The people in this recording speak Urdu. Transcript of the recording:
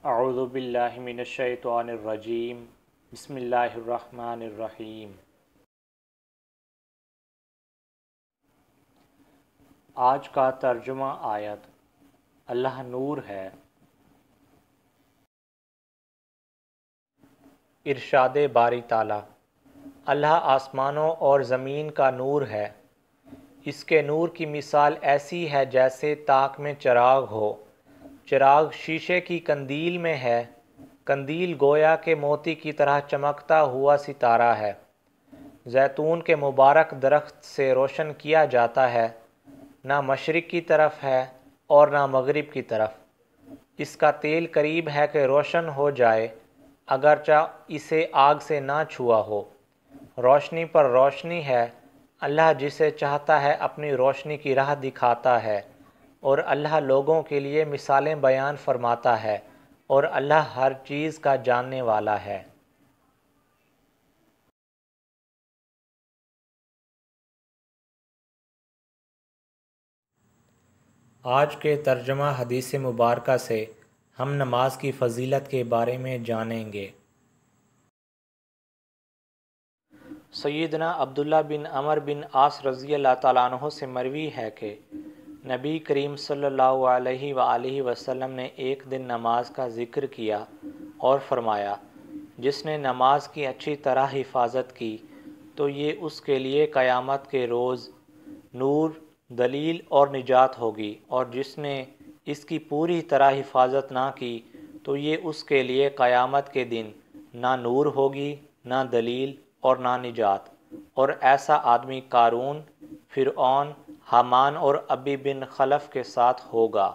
اعوذ باللہ من الشیطان الرجیم بسم اللہ الرحمن الرحیم۔ آج کا ترجمہ آیت اللہ نور ہے۔ ارشاد باری تعالی، اللہ آسمانوں اور زمین کا نور ہے۔ اس کے نور کی مثال ایسی ہے جیسے تاک میں چراغ ہو۔ چراغ شیشے کی قندیل میں ہے۔ قندیل گویا کہ موتی کی طرح چمکتا ہوا ستارہ ہے۔ زیتون کے مبارک درخت سے روشن کیا جاتا ہے، نہ مشرق کی طرف ہے اور نہ مغرب کی طرف۔ اس کا تیل قریب ہے کہ روشن ہو جائے، اگرچہ اسے آگ سے نہ چھوا ہو۔ روشنی پر روشنی ہے۔ اللہ جسے چاہتا ہے اپنی روشنی کی راہ دکھاتا ہے، اور اللہ لوگوں کے لیے مثالیں بیان فرماتا ہے، اور اللہ ہر چیز کا جاننے والا ہے۔ آج کے ترجمہ حدیث مبارکہ سے ہم نماز کی فضیلت کے بارے میں جانیں گے۔ سیدنا عبداللہ بن عمر بن عاص رضی اللہ تعالیٰ عنہ سے مروی ہے کہ نبی کریم صلی اللہ علیہ وآلہ وسلم نے ایک دن نماز کا ذکر کیا اور فرمایا، جس نے نماز کی اچھی طرح حفاظت کی تو یہ اس کے لیے قیامت کے روز نور، دلیل اور نجات ہوگی، اور جس نے اس کی پوری طرح حفاظت نہ کی تو یہ اس کے لیے قیامت کے دن نہ نور ہوگی، نہ دلیل اور نہ نجات۔ اور ایسا آدمی قارون، فرعون، حامان اور ابی بن خلف کے ساتھ ہوگا۔